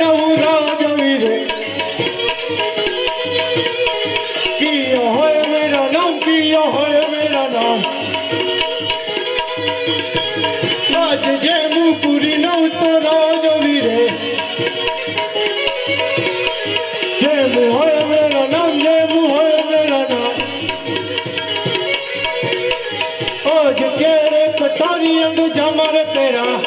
નવું રાજવીર કિયો હોય મેરા નામ કિયો હોય મેરા નામ આજ જે મુપુરી નવ તો રાજવીર જે મુ હોય મેરા નામ જે મુ હોય મેરા નામ આજ કેરે કટારી અંગ જમર પેરા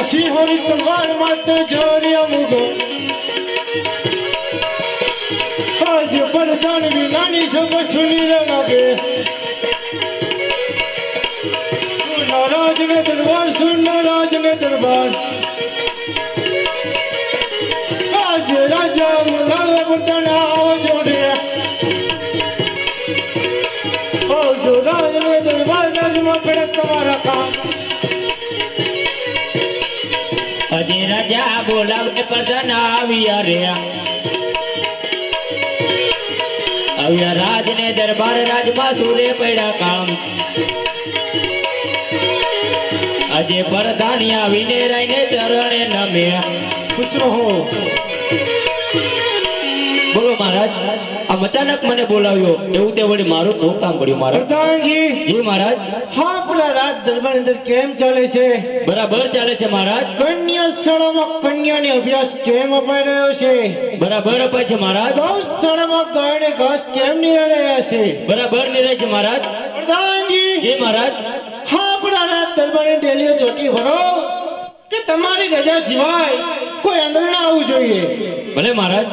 સિંહોની તલવાર માતે જોરિયા મુગો આજ બરદાન વિનાની સબ સુની રે લાગે નારાજ ને દરબાર સુન નારાજ ને દરબાર આજ રાજા મુલાવે બતના જોડે આજ રાજ ને દરબાર રાજમાં પડે તમારા કામ અજે રાજા બોલાવને પ્રધાન આવ્યા રે આવ્યા રાજ ને દરબાર રાજમાં સુરે પડ્યા કામ અજે પ્રધાન આવીને રાઈને ચરણે નમ્યા ખુશ રહો બોલો મહારાજ આ અચાનક મને બોલાવ્યો એવું તે વળી મારું નો કામ પડ્યું મહારાજ પ્રધાનજી જી મહારાજ હા પેલા રાજ દરબાર અંદર કેમ ચાલે છે બરાબર ચાલે છે મહારાજ કન્યા શાળામાં કન્યાને અભ્યાસ કેમ અપાઈ રહ્યો છે બરાબર અપાય છે મહારાજ ગૌશાળામાં ગાયને ઘાસ કેમ નિરાઈ રહ્યા છે બરાબર નિરાય છે મહારાજ પ્રધાનજી જી મહારાજ હા પેલા રાજ દરબારની ડેલીઓ ચોકી ભરો કે તમારી રજા સિવાય કોઈ અંદર ના આવવું જોઈએ ભલે મહારાજ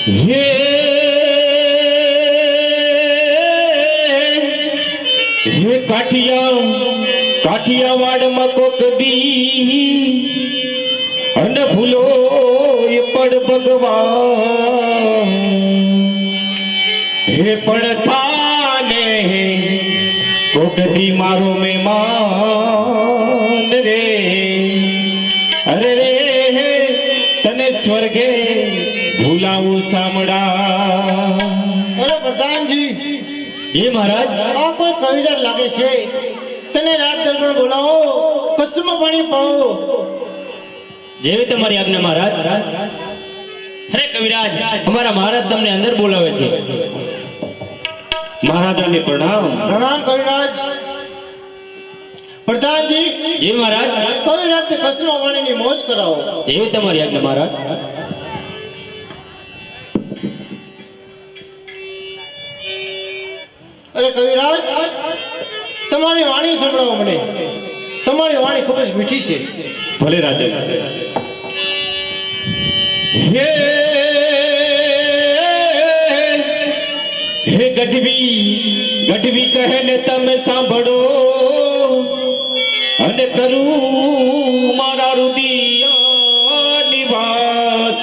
હે કાઠિયાવાડમાં કોક દી અને ભૂલો એ પડ ભગવાન હે પણ થાને કોક દી મારો મહેમાન રે અરે રે તને સ્વર્ગે ભૂલાવું સામડા અરે પ્રધાનજી એ મહારાજ આ કોઈ કવિરાજ લાગે છે તને રાત દરબાર બોલાવો કસમાં પાણી પાવો જેવી તમારી આજ્ઞા મહારાજ અરે કવિરાજ અમારા મહારાજ તમને અંદર બોલાવે છે મહારાજાને પ્રણામ પ્રણામ કવિરાજ પ્રધાનજી જી મહારાજ કવિરાજ કસમાં પાણીની મોજ કરાવો જેવી તમારી આજ્ઞા મહારાજ અરે કવિરાજ તમારી વાણી સંભળાવો મને તમારી વાણી ખૂબ જ મીઠી છે ભલે રાજા હે હે ગઢવી કહે ને તમે સાંભળો અને કરું મારા રુદિયાની વાત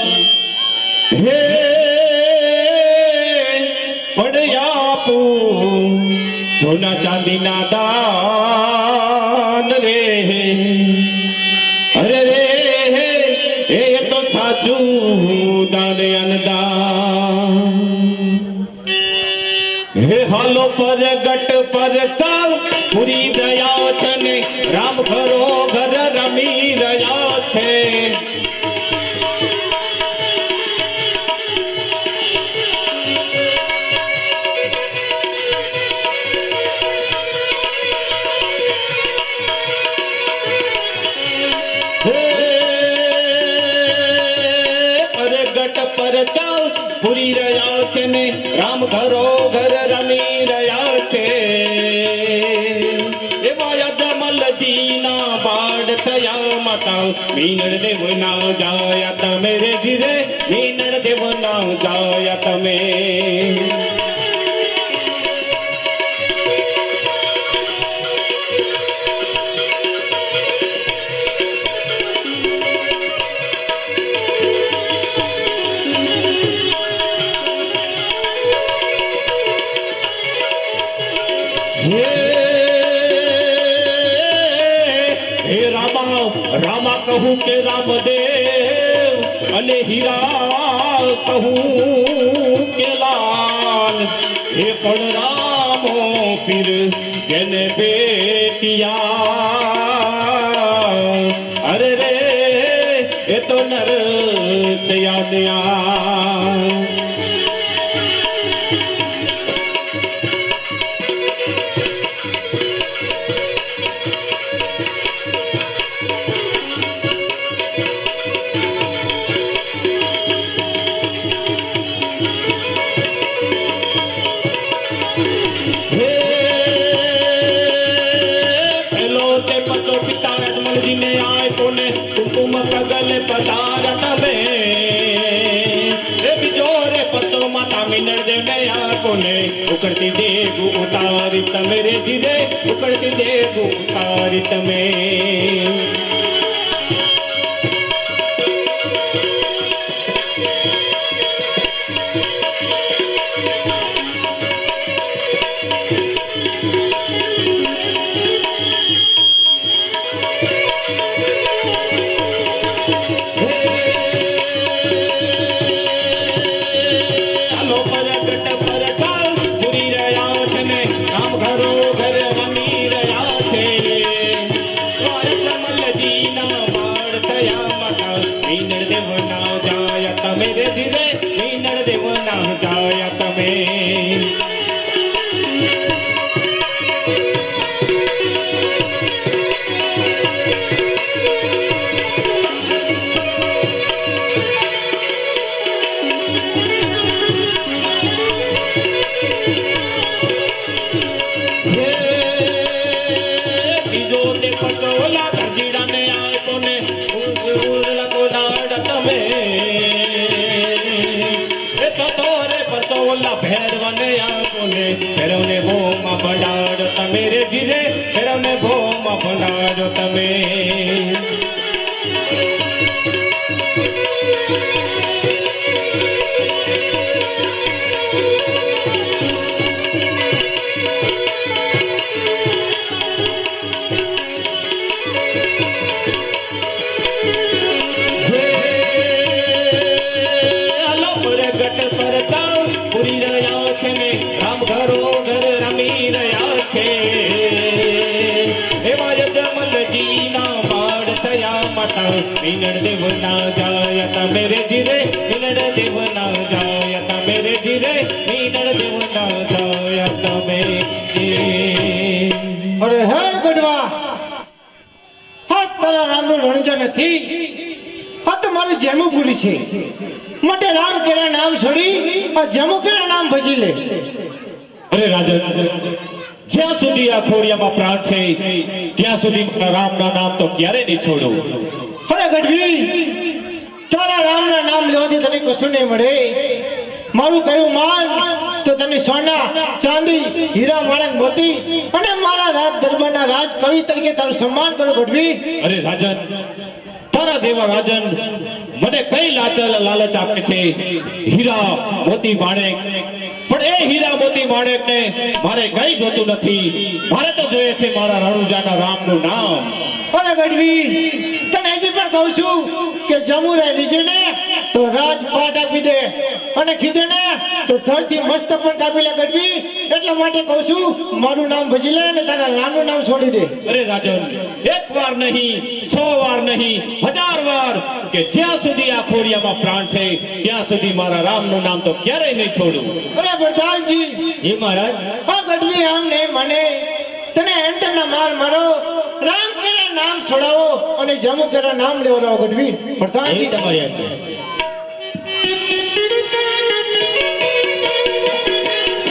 હે સોના ચાંદીના દાન રે અરે રે એ તો સાચું દાન અનદાન હે હાલો પર ગટ પર ચાલ પૂરી રહ્યા છે ને રામ ઘરો ઘર રમી રહ્યા છે પૂરી રહ્યા છે ને રામ ઘરો ઘર રમી રહ્યા છે એવા યદમલજી ના બાળ થયા માતા મીનળ દેવ ના જાયા તમે રે ધીરે મીનળ દેવ ના જાયા તમે રામા કહું કે રામદેવ અને હીરા કહું કે લાલ એ પણ રામો પીર જેને બેટિયા અરે રે એ તો નર દયા ગલે પધારત મે એ બીજોરે પતો માતા મિનળ દે મે આકોને ઉકળતી દેગ ઉતારી તમે રે જીરે ઉકળતી દેગ ઉતારી તમે ફેરવને ભોમાં ભંડારો તમે રે ધીરે ફેરવને ભોમાં ભંડારો તમે મિનળ દેવ ના જાય તમે રે ધીરે મિનળ દેવ ના જાય તમે રે ધીરે મિનળ દેવ ના જાય તમે અરે હે ગઢવા હા તારા રામનું રણજન નથી હા તો મારી જેમું ભૂલી છે માટે રામ કેરા નામ છોડી આ જેમું કેરા નામ ભજી લે અરે રાજન જ્યાં સુધી આ ખોડિયામાં પ્રાણ છે ત્યાં સુધી મારા રામના નામ તો ક્યારે નહીં છોડું અરે ગઢવી તારા રામના નામ લેવાથી તને કશું નહીં મળે મારું કહ્યું માન તો તને સોના ચાંદી હીરા માણક મોતી અને મારા રાજ દરબારના રાજ કવિ તરીકે તારું સન્માન કરું ગઢવી અરે રાજન તારા જેવા રાજન મને કઈ લાલચ આપે છે હીરા મોતી માણેક પણ એ હીરા મોતી માણેક ને મારે કઈ જોતું નથી મારે તો જોઈએ છે મારા રણુજાના રામનું નામ અરે ગઢવી તને હજી પણ કહું છું કે જમુરાય રીજે ને તો રાજપાટ આપી દે અને ખીજે ને તો ધરતી મસ્ત પણ કાપી લે ગઢવી એટલા માટે કહું છું મારું નામ ભજી લે અને તારા રામનું નામ છોડી દે અરે રાજન એક વાર નહીં 100 વાર નહીં 1000 વાર કે જ્યાં સુધી આ ખોડિયામાં પ્રાણ છે ત્યાં સુધી મારા રામનું નામ તો ક્યારેય નહીં છોડું અરે પ્રધાનજી જી મહારાજ આ ગઢવી આમ નહીં મને તને એન્ટરના માર મારો રામ કેરા નામ છોડાવો અને જમુ કેરા નામ લેવડાવો ગઢવી પ્રધાનજી તમારી આજ્ઞા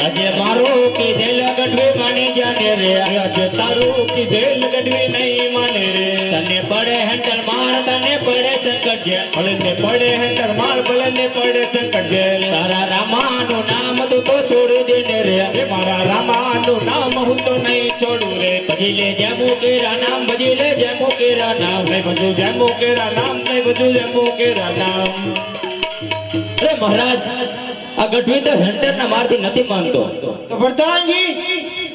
આજે મારું કીધેલ ગઢવી માની જાને રે આજે તારું કીધેલ ગઢવી નહીં માને રે તને પડે હેન્ડલ માર તને પડે સંકટ જેલ ભલે પડે હેન્ડલ માર ભલે પડે સંકટ જેલ તારા રામાનું નામ તું તો છોડી દે ને રે મારા રામાનું નામ હું તો નહીં છોડું રે ભજી લે જેમુ કેરા નામ ભજી લે જેમુ કેરા નામ નહીં બધું જેમુ કેરા નામ નહીં બધું જેમુ કેરા નામ અરે મહારાજ આ ગઢવી તો હેન્ટરના મારથી નથી માનતો. તો પ્રધાનજી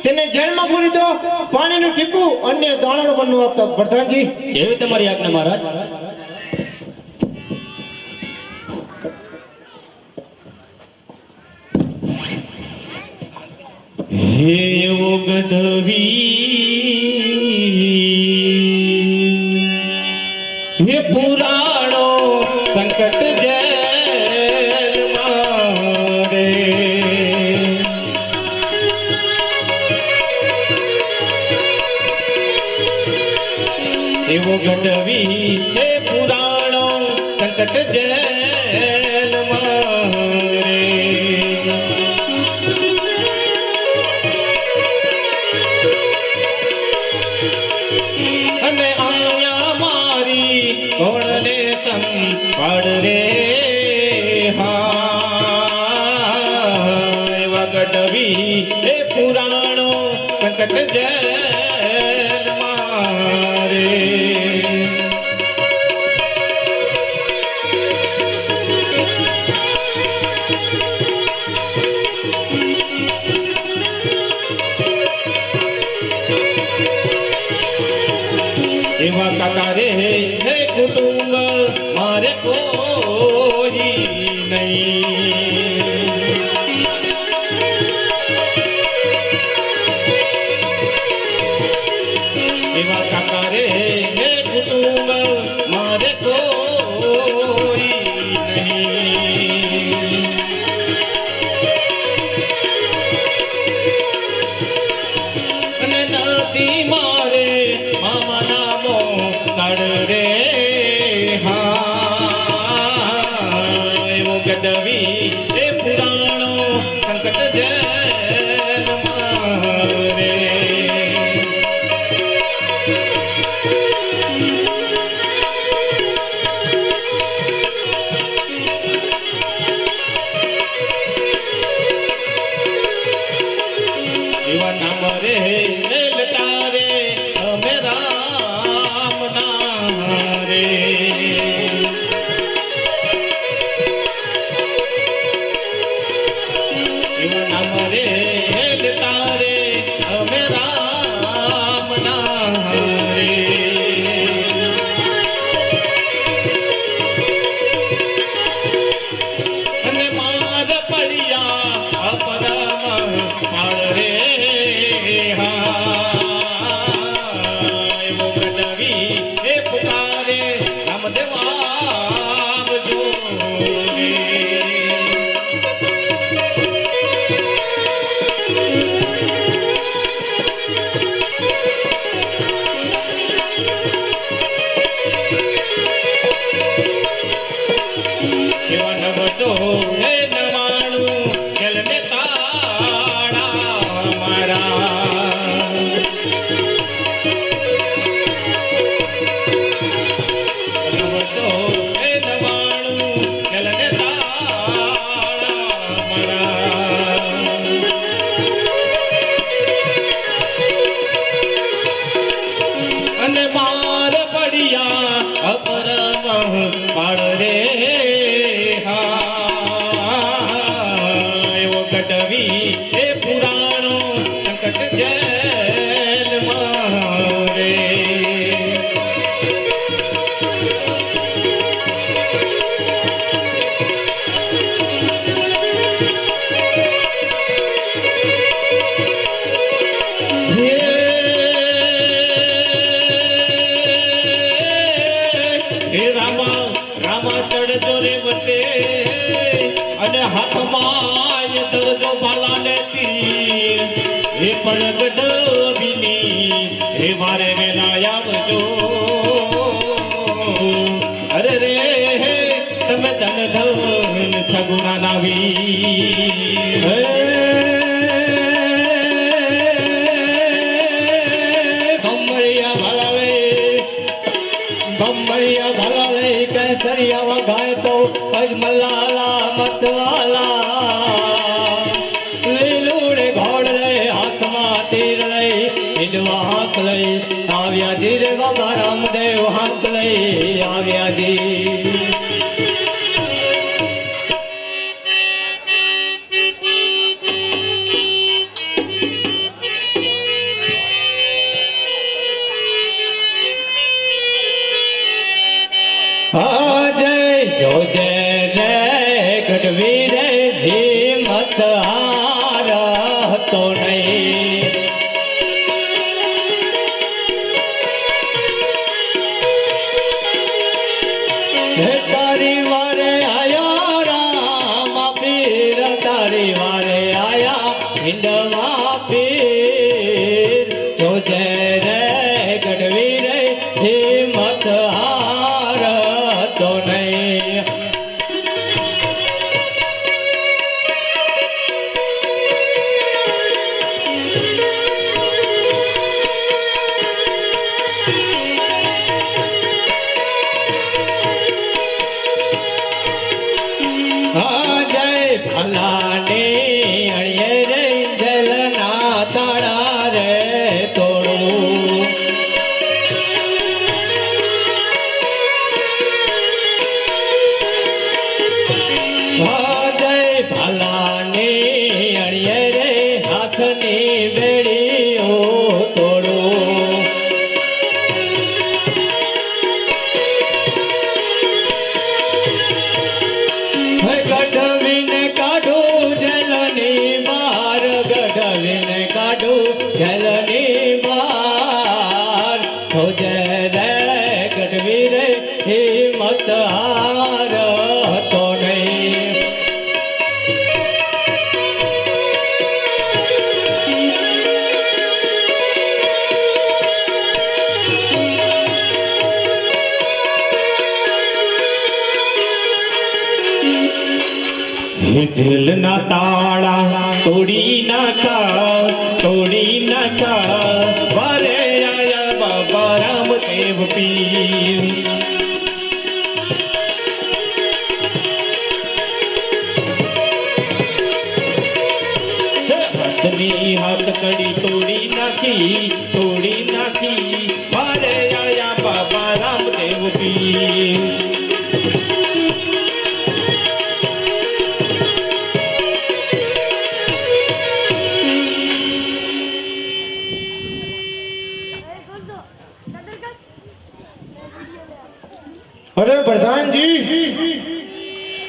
તેને જેલમાં પૂરી દો, પાણીનું ટીપું અન્ય દાણો બનવું આપતા પ્રધાનજી. જેવી તમારી આજ્ઞા મહારાજ. હે ઓ ગઢવી હે પુરાણો સંકટ જેલ મારે એવો ગઢવી હે પુરાણો સંકટ જેલ મારે અને અહીંયા મારી કોણને સંભાળ રે હા એવા ગઢવી હે પુરાણો સંકટ જેલ મારે એવા કાકા રે હે કુટુંબ મારે કોઈ નહીં એવા કાકા રે હે કુટુંબ મારે કોઈ નહીં અને નથી મારે મામા નામો નડ રે હા એવો ગઢવી એ પુરાણો સંકટ જેલ મારે એવા નામ રે લેતા રે અમે રામ નામ રે એવા નામ રે લેતા રે અમે રામ નામ રે અને માર પડ્યા અપરામ માળ રે એવો ગઢવી હે પુકારે રામદેવ આવજો રે. એવા નવતો હે નવાણું ગેલને તાળા મારા નવતો હે નવાણું ગેલને તાળા મારા અને માર પડ્યા અપરમ પાળ રે એવો ગઢવી હે પુરાણો સંકટ જેલ મારે હે રામા રામા ચડજો રે વતે અને હાથમાં દરજો ભાલા લેતી હે પણ ગઢવીની હે મારે વેલા આવજો અરે રે તમે ધન ધન સગુણા નાવી હે કમળિયા ભાલા લે કમળિયા ભાલા લે કેસરિયા વગાય તો અજમલાલા મતવાલા લીલુડે ઘોડ લે હાથમાં તીર લઈ હિંડવા હાથ લઈ આવ્યા જી રે બાબા રામદેવ હાથ લઈ આવ્યા જી બેડીઓ તોડો ગઢવીને કાઢો જલની બાર ગઢવીને કાઢો જલની બાર તો જય રે ગઢવી રે હિંમત હાર હતો નહીં જેલના તાળા તોડી નાખા વારે આયા બાબા રામદેવ પીર હાથની હાથ કડી તોડી નાખી વારે આયા બાબા રામદેવ પીર અરે પ્રધાનજી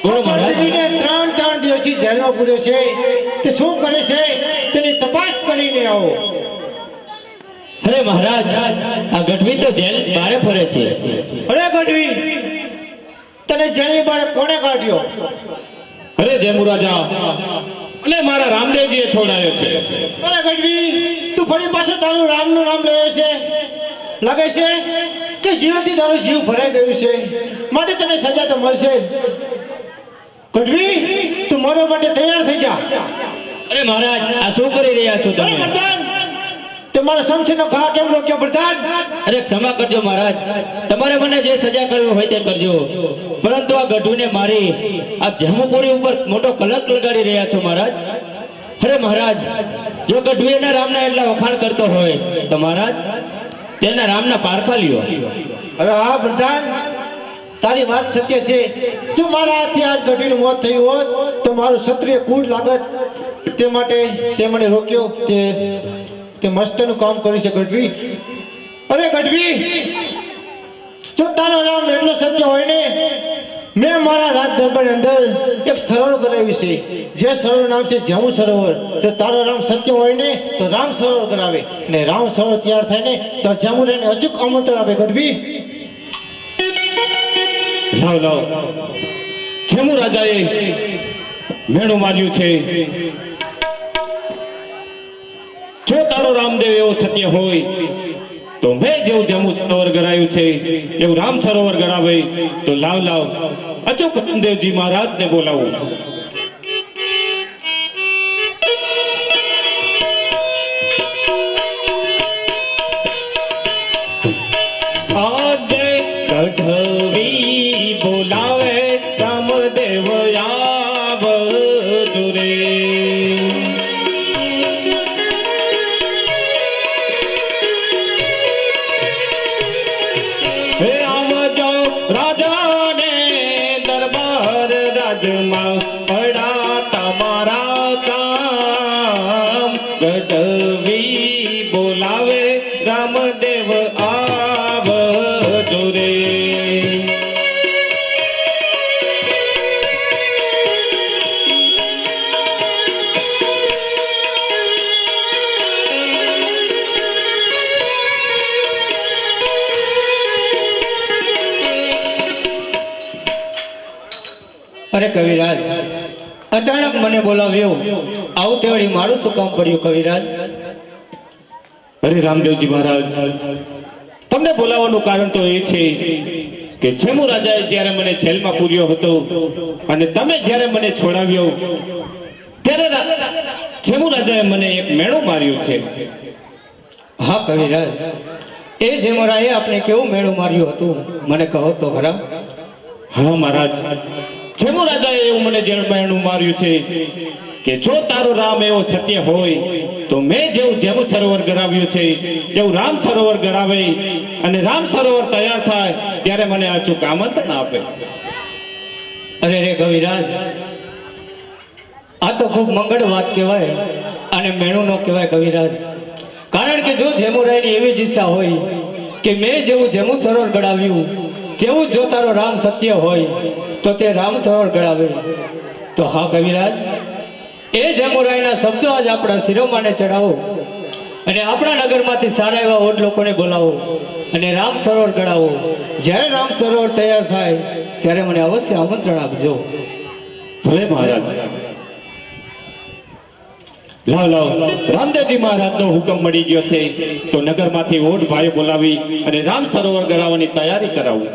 બોલો મહારાજ ગઢવીને ત્રણ દિવસથી જેલમાં પૂર્યો છે તે શું કરે છે તેની તપાસ કરીને આવો. અરે મહારાજ આ ગઢવી તો જેલ બારે ફરે છે અરે ગઢવી તને જેલની બહાર કોણે કાઢ્યો? અરે જયમુ રાજા અને મારા રામદેવજીએ છોડાયો છે. અરે ગઢવી તું ફરી પાછો તારું રામનું નામ લેવે છે. લાગે છે કે જીવનથી તારું જીવ ભરાઈ ગયું છે માટે તને સજા તો મળશે. ગઢવી તું મરવા માટે તૈયાર થઈ જા. અરે મહારાજ આ શું કરી રહ્યા છો અરે તમે પ્રધાન તમારા સમસીનો ઘા કેમ રોક્યો પ્રધાન? અરે ક્ષમા કરજો મહારાજ તમારે મને જે સજા કરવી હોય તે કરજો પરંતુ આ ગઢવીને મારી આપ જમ્મુપુરી ઉપર મોટો કલંક લગાડી રહ્યા છો મહારાજ. અરે મહારાજ જો ગઢવીના રામના એટલા વખાણ કરતો હોય તો મહારાજ તેના રામના પારખા લ્યો. અરે હા પ્રધાન તારી વાત સત્ય છે. જો મારા હાથથી આજ ગઢવીનું મોત થયું હોત તો મારું ક્ષત્રિય કુળ લાગત. તે માટે તે મને રોક્યો. તે મસ્તનું કામ કર્યું છે ગઢવી. અરે ગઢવી જો તારો રામ એટલો સત્ય હોય ને મેં મારા રાજ દરબારની અંદર એક સરોવર કરાવ્યું છે જે સરોવર નામ છે જમ્મુ સરોવર. જો તારો રામ સત્ય હોય ને તો રામ સરોવર કરાવે ને રામ સરોવર તૈયાર થાય ને તો જમ્મુરાને અચૂક આમંત્રણ આપે. ગઢવી લાવ જયમુ રાજાએ મેણું માર્યું છે. જો તારો રામદેવ એવો સત્ય હોય તો મેં જેવું જમ્મુ સરોવર કરાયું છે એવું રામ સરોવર કરાવે તો લાવ અચૂક રામદેવજી મહારાજને બોલાવો. આજે ગઢવી બોલાવે રામદેવ આવજો રે. હે આવજો રાજાને દરબાર રાજમાં પડા તમારા કામ. ગઢવી બોલાવે રામદેવ આવજો રે. અરે કવિરાજ અચાનક મને બોલાવ્યો આવું તેવડી મારું શું કામ પડ્યું કવિરાજ? અરે રામદેવજી મહારાજ તમને બોલાવવાનું કારણ તો એ છે કે જમ્મુ રાજાએ જ્યારે મને જેલમાં પૂર્યો હતો અને તમે જ્યારે મને છોડાવ્યો ત્યારે જમ્મુ રાજાએ મને એક મેણું માર્યું છે. હા કવિરાજ એ જેમરાએ આપણે કેવું મેળું માર્યું હતું મને કહો તો ખરા. હા મહારાજ જમ્મુ રાજાએ એવું મને મેણું માર્યું છે કે જો તારો રામ એવો સત્ય હોય તો મેં જેવું જમ્મુ સરોવર કરાવ્યું છે એવું રામ સરોવર કરાવે અને રામ સરોવર તૈયાર થાય ત્યારે મને અચૂક આમંત્રણ આપે. અરે રે કવિરાજ આ તો ખૂબ મંગળ વાત કહેવાય. અને મેણું ન કહેવાય કવિરાજ. કારણ કે જો જેમુરાયની એવી જ ઈચ્છા હોય કે મેં જેવું જેમુ સરોવર ગળાવ્યું તેવું જો તારો રામ સત્ય હોય તો તે રામ સરોવર ગળાવે. તો હા કવિરાજ, એ જેમુરાયના શબ્દો આજ આપણા શિરોમાને ચડાવો અને આપણા નગરમાંથી સારા એવા ઓડ લોકોને બોલાવો અને રામ સરોવર ગળાવો. જ્યારે રામ સરોવર તૈયાર થાય ત્યારે મને અવશ્ય આમંત્રણ આપજો. ભલે મહારાજ. લાવ લાવ, રામદેવજી મહારાજનો હુકમ મળી ગયો છે તો નગરમાંથી ઓઢ ભાઈ બોલાવી અને રામ સરોવર ગળાવવાની તૈયારી કરાવું.